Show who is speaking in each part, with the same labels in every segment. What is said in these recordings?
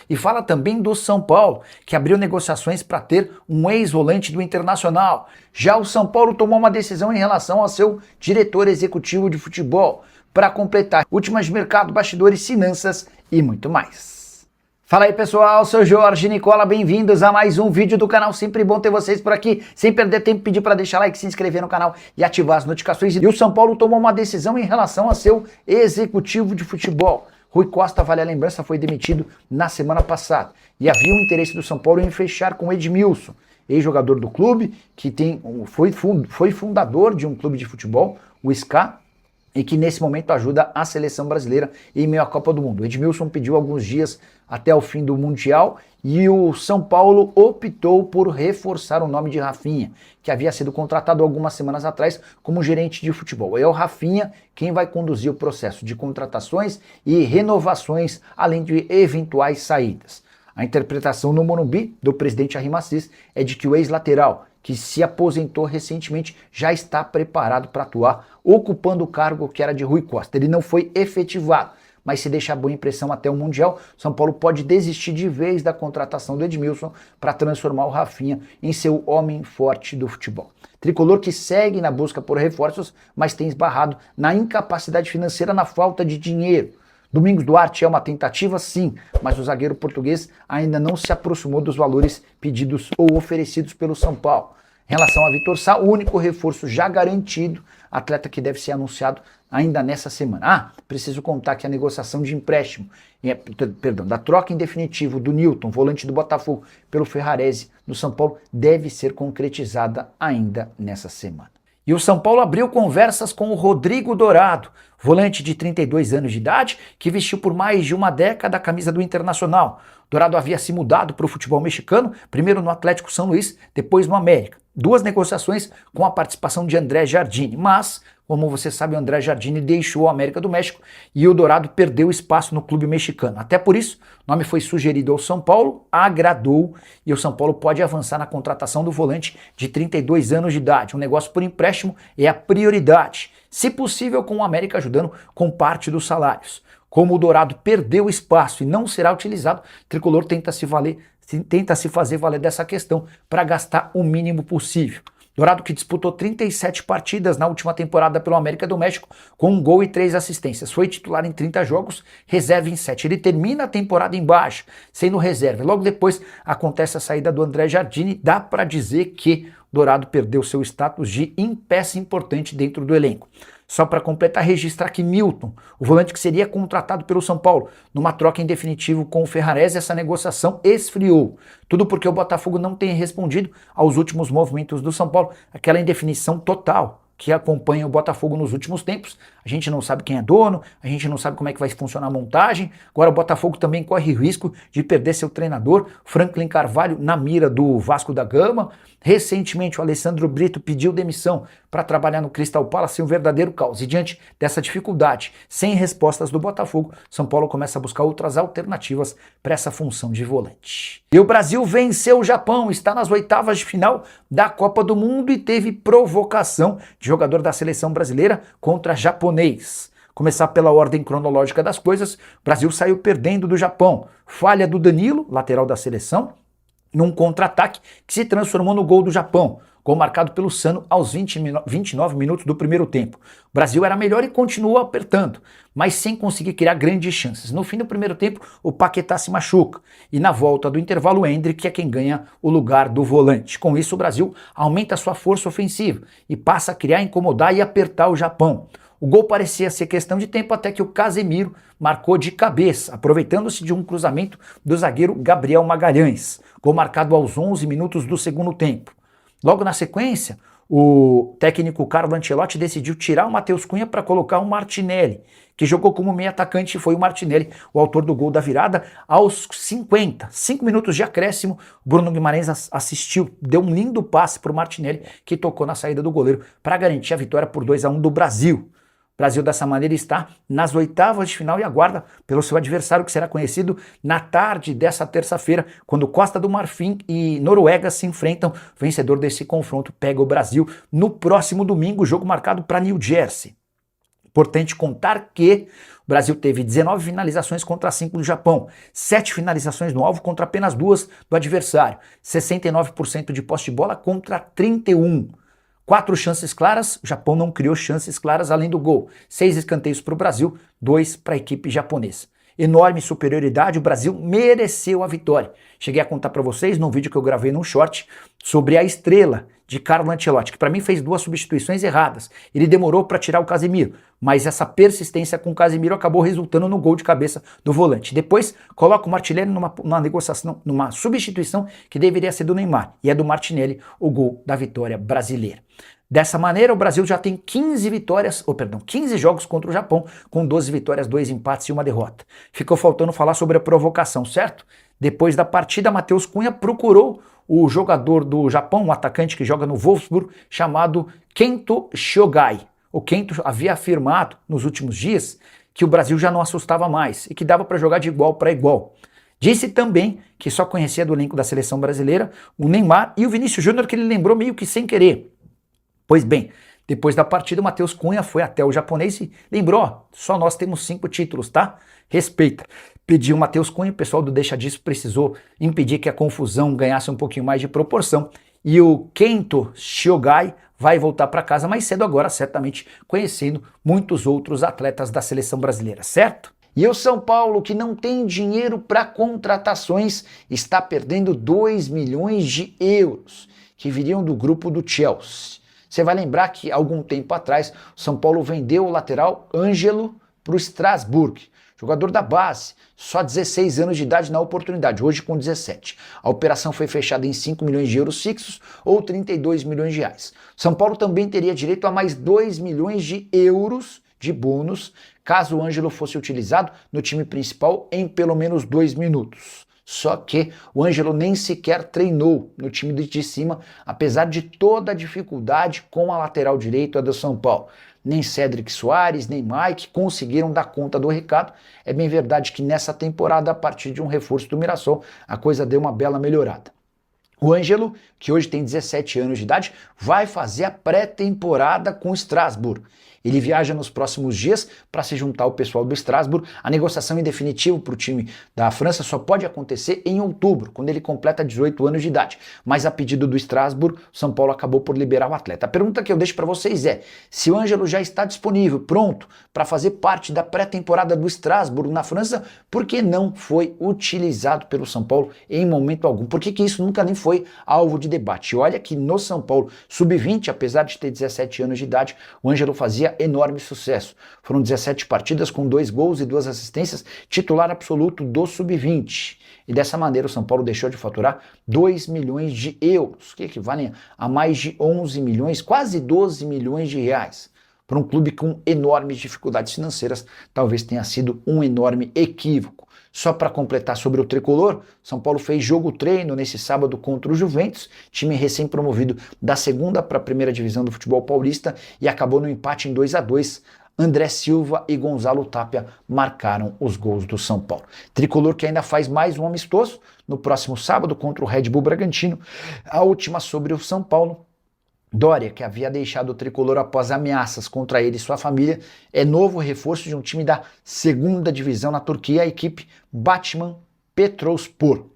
Speaker 1: e fala também do São Paulo, que abriu negociações para ter um ex-volante do Internacional. Já o São Paulo tomou uma decisão em relação ao seu diretor executivo de futebol, para completar últimas de mercado, bastidores, finanças e muito mais. Fala aí pessoal, sou Jorge Nicola, bem-vindos a mais um vídeo do canal, sempre bom ter vocês por aqui, sem perder tempo, pedir para deixar like, se inscrever no canal e ativar as notificações. E o São Paulo tomou uma decisão em relação ao seu executivo de futebol. Rui Costa, vale a lembrança, foi demitido na semana passada e havia um interesse do São Paulo em fechar com o Edmilson, ex-jogador do clube, que foi fundador de um clube de futebol, o SCA, e que nesse momento ajuda a seleção brasileira em meio à Copa do Mundo. O Edmilson pediu alguns dias até o fim do Mundial e o São Paulo optou por reforçar o nome de Rafinha, que havia sido contratado algumas semanas atrás como gerente de futebol. É o Rafinha quem vai conduzir o processo de contratações e renovações, além de eventuais saídas. A interpretação no Morumbi do presidente Arrim Assis é de que o ex-lateral, que se aposentou recentemente, já está preparado para atuar, ocupando o cargo que era de Rui Costa. Ele não foi efetivado, mas se deixar boa impressão até o Mundial, São Paulo pode desistir de vez da contratação do Edmilson para transformar o Rafinha em seu homem forte do futebol. Tricolor que segue na busca por reforços, mas tem esbarrado na incapacidade financeira, na falta de dinheiro. Domingos Duarte é uma tentativa, sim, mas o zagueiro português ainda não se aproximou dos valores pedidos ou oferecidos pelo São Paulo. Em relação a Vitor Sá, o único reforço já garantido, atleta que deve ser anunciado ainda nessa semana. Preciso contar que a negociação de empréstimo, da troca em definitivo do Newton, volante do Botafogo, pelo Ferrarese no São Paulo, deve ser concretizada ainda nessa semana. E o São Paulo abriu conversas com o Rodrigo Dourado, volante de 32 anos de idade, que vestiu por mais de uma década a camisa do Internacional. Dourado havia se mudado para o futebol mexicano, primeiro no Atlético São Luís, depois no América. Duas negociações com a participação de André Jardine, mas, como você sabe, o André Jardine deixou o América do México e o Dourado perdeu espaço no clube mexicano. Até por isso, o nome foi sugerido ao São Paulo, agradou e o São Paulo pode avançar na contratação do volante de 32 anos de idade. Um negócio por empréstimo é a prioridade, se possível com o América ajudando com parte dos salários. Como o Dourado perdeu espaço e não será utilizado, o Tricolor tenta se fazer valer dessa questão para gastar o mínimo possível. Dourado que disputou 37 partidas na última temporada pelo América do México, com 1 gol e 3 assistências. Foi titular em 30 jogos, reserva em 7. Ele termina a temporada em baixa, sendo reserva. Logo depois acontece a saída do André Jardine. Dá para dizer que Dourado perdeu seu status de peça importante dentro do elenco. Só para completar, registrar que Milton, o volante que seria contratado pelo São Paulo, numa troca em definitivo com o Ferrarese, essa negociação esfriou. Tudo porque o Botafogo não tem respondido aos últimos movimentos do São Paulo, aquela indefinição total que acompanha o Botafogo nos últimos tempos. A gente não sabe quem é dono, a gente não sabe como é que vai funcionar a montagem. Agora o Botafogo também corre risco de perder seu treinador, Franklin Carvalho, na mira do Vasco da Gama. Recentemente o Alessandro Brito pediu demissão para trabalhar no Crystal Palace, um verdadeiro caos. E diante dessa dificuldade, sem respostas do Botafogo, São Paulo começa a buscar outras alternativas para essa função de volante. E o Brasil venceu o Japão, está nas oitavas de final da Copa do Mundo e teve provocação de jogador da seleção brasileira contra japonês. Começar pela ordem cronológica das coisas, o Brasil saiu perdendo do Japão. Falha do Danilo, lateral da seleção, num contra-ataque que se transformou no gol do Japão. Gol marcado pelo Sano aos 29 minutos do primeiro tempo. O Brasil era melhor e continuou apertando, mas sem conseguir criar grandes chances. No fim do primeiro tempo, o Paquetá se machuca. E na volta do intervalo, o Endrick é quem ganha o lugar do volante. Com isso, o Brasil aumenta sua força ofensiva e passa a criar, incomodar e apertar o Japão. O gol parecia ser questão de tempo até que o Casemiro marcou de cabeça, aproveitando-se de um cruzamento do zagueiro Gabriel Magalhães. Gol marcado aos 11 minutos do segundo tempo. Logo na sequência, o técnico Carlo Ancelotti decidiu tirar o Matheus Cunha para colocar o Martinelli, que jogou como meio atacante e foi o Martinelli, o autor do gol da virada, aos 5 minutos de acréscimo. Bruno Guimarães assistiu, deu um lindo passe para o Martinelli, que tocou na saída do goleiro para garantir a vitória por 2-1 do Brasil. O Brasil dessa maneira está nas oitavas de final e aguarda pelo seu adversário, que será conhecido na tarde dessa terça-feira, quando Costa do Marfim e Noruega se enfrentam. O vencedor desse confronto pega o Brasil no próximo domingo, jogo marcado para New Jersey. Importante contar que o Brasil teve 19 finalizações contra 5 do Japão, 7 finalizações no alvo contra apenas 2 do adversário, 69% de posse de bola contra 31%. 4 chances claras, o Japão não criou chances claras além do gol. 6 escanteios para o Brasil, 2 para a equipe japonesa. Enorme superioridade, o Brasil mereceu a vitória. Cheguei a contar para vocês num vídeo que eu gravei num short sobre a estrela de Carlo Ancelotti, que para mim fez 2 substituições erradas. Ele demorou para tirar o Casemiro, mas essa persistência com o Casemiro acabou resultando no gol de cabeça do volante. Depois coloca o Martinelli numa negociação, numa substituição que deveria ser do Neymar, e é do Martinelli o gol da vitória brasileira. Dessa maneira, o Brasil já tem 15 jogos contra o Japão, com 12 vitórias, 2 empates e 1 derrota. Ficou faltando falar sobre a provocação, certo? Depois da partida, Matheus Cunha procurou o jogador do Japão, um atacante que joga no Wolfsburg, chamado Kento Shogai. O Kento havia afirmado nos últimos dias que o Brasil já não assustava mais e que dava para jogar de igual para igual. Disse também que só conhecia do elenco da seleção brasileira o Neymar e o Vinícius Júnior, que ele lembrou meio que sem querer. Pois bem, depois da partida, o Matheus Cunha foi até o japonês e lembrou, ó, só nós temos 5 títulos, tá? Respeita. Pediu o Matheus Cunha, o pessoal do Deixa Disso precisou impedir que a confusão ganhasse um pouquinho mais de proporção. E o Kento Shogai vai voltar para casa mais cedo agora, certamente conhecendo muitos outros atletas da seleção brasileira, certo? E o São Paulo, que não tem dinheiro para contratações, está perdendo 2 milhões de euros, que viriam do grupo do Chelsea. Você vai lembrar que algum tempo atrás o São Paulo vendeu o lateral Ângelo para o Strasbourg, jogador da base, só 16 anos de idade na oportunidade, hoje com 17. A operação foi fechada em 5 milhões de euros fixos ou 32 milhões de reais. São Paulo também teria direito a mais 2 milhões de euros de bônus caso o Ângelo fosse utilizado no time principal em pelo menos 2 minutos. Só que o Ângelo nem sequer treinou no time de cima, apesar de toda a dificuldade com a lateral direita do São Paulo. Nem Cédric Soares, nem Mike conseguiram dar conta do recado. É bem verdade que nessa temporada, a partir de um reforço do Mirassol, a coisa deu uma bela melhorada. O Ângelo, que hoje tem 17 anos de idade, vai fazer a pré-temporada com o Strasbourg. Ele viaja nos próximos dias para se juntar ao pessoal do Strasbourg. A negociação em definitivo para o time da França só pode acontecer em outubro, quando ele completa 18 anos de idade. Mas a pedido do Strasbourg, o São Paulo acabou por liberar o atleta. A pergunta que eu deixo para vocês é, se o Ângelo já está disponível, pronto, para fazer parte da pré-temporada do Strasbourg na França, por que não foi utilizado pelo São Paulo em momento algum? Por que isso nunca nem foi alvo de debate? E olha que no São Paulo sub-20, apesar de ter 17 anos de idade, o Ângelo fazia enorme sucesso. Foram 17 partidas com 2 gols e 2 assistências, titular absoluto do sub-20. E dessa maneira o São Paulo deixou de faturar 2 milhões de euros, que equivalem a mais de 11 milhões, quase 12 milhões de reais. Para um clube com enormes dificuldades financeiras, talvez tenha sido um enorme equívoco. Só para completar sobre o tricolor, São Paulo fez jogo-treino nesse sábado contra o Juventus, time recém-promovido da 2ª para a 1ª divisão do futebol paulista, e acabou no empate em 2-2. André Silva e Gonzalo Tapia marcaram os gols do São Paulo. Tricolor que ainda faz mais um amistoso no próximo sábado contra o Red Bull Bragantino. A última sobre o São Paulo. Dória, que havia deixado o tricolor após ameaças contra ele e sua família, é novo reforço de um time da 2ª divisão na Turquia, a equipe Batman Petrospor. O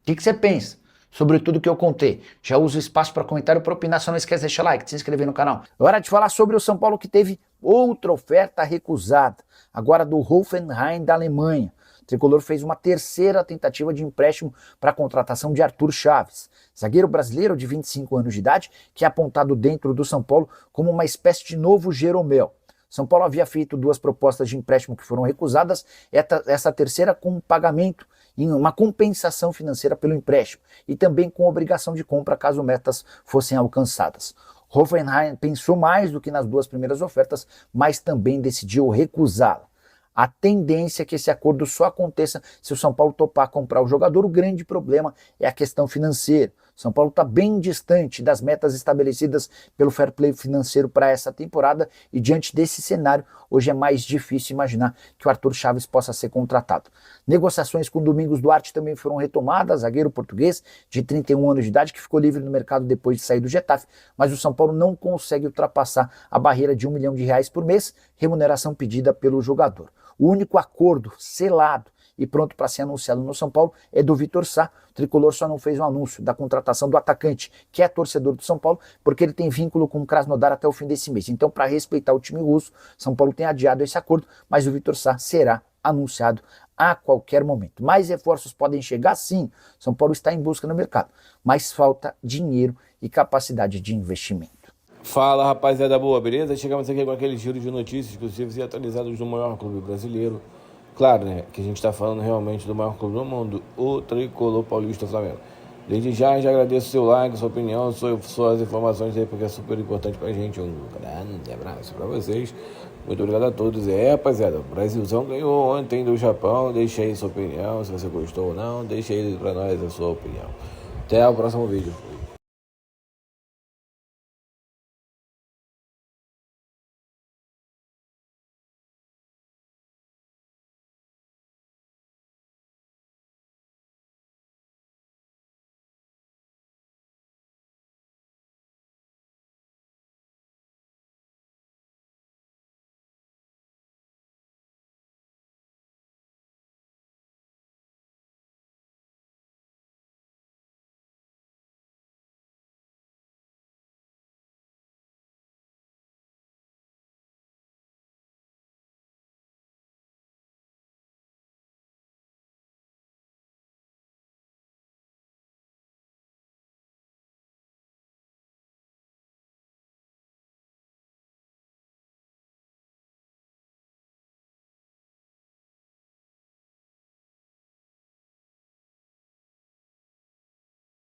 Speaker 1: que você pensa sobre tudo que eu contei? Já uso o espaço para comentário, para opinar, só não esquece de deixar like, de se inscrever no canal. Hora de falar sobre o São Paulo, que teve outra oferta recusada, agora do Hoffenheim da Alemanha. O tricolor fez uma 3ª tentativa de empréstimo para a contratação de Arthur Chaves, zagueiro brasileiro de 25 anos de idade, que é apontado dentro do São Paulo como uma espécie de novo Jeromel. São Paulo havia feito 2 propostas de empréstimo que foram recusadas, essa 3ª com pagamento em uma compensação financeira pelo empréstimo e também com obrigação de compra caso metas fossem alcançadas. Hoffenheim pensou mais do que nas 2 primeiras ofertas, mas também decidiu recusá-la. A tendência é que esse acordo só aconteça se o São Paulo topar comprar o jogador. O grande problema é a questão financeira. São Paulo está bem distante das metas estabelecidas pelo fair play financeiro para essa temporada e diante desse cenário, hoje é mais difícil imaginar que o Arthur Chaves possa ser contratado. Negociações com Domingos Duarte também foram retomadas, zagueiro português de 31 anos de idade que ficou livre no mercado depois de sair do Getafe, mas o São Paulo não consegue ultrapassar a barreira de R$1 milhão por mês, remuneração pedida pelo jogador. O único acordo selado e pronto para ser anunciado no São Paulo é do Vitor Sá. O tricolor só não fez o anúncio da contratação do atacante, que é torcedor do São Paulo, porque ele tem vínculo com o Krasnodar até o fim desse mês. Então, para respeitar o time russo, São Paulo tem adiado esse acordo, mas o Vitor Sá será anunciado a qualquer momento. Mais reforços podem chegar, sim. São Paulo está em busca no mercado, mas falta dinheiro e capacidade de investimento.
Speaker 2: Fala, rapaziada boa, beleza? Chegamos aqui com aquele giro de notícias exclusivas e atualizados do maior clube brasileiro. Claro, né, que a gente está falando realmente do maior clube do mundo, o Tricolor Paulista Flamengo. Desde já agradeço o seu like, sua opinião, suas informações aí, porque é super importante pra gente. Um grande abraço pra vocês. Muito obrigado a todos. Rapaziada, o Brasilzão ganhou ontem do Japão. Deixa aí sua opinião, se você gostou ou não. Deixa aí pra nós a sua opinião. Até o próximo vídeo.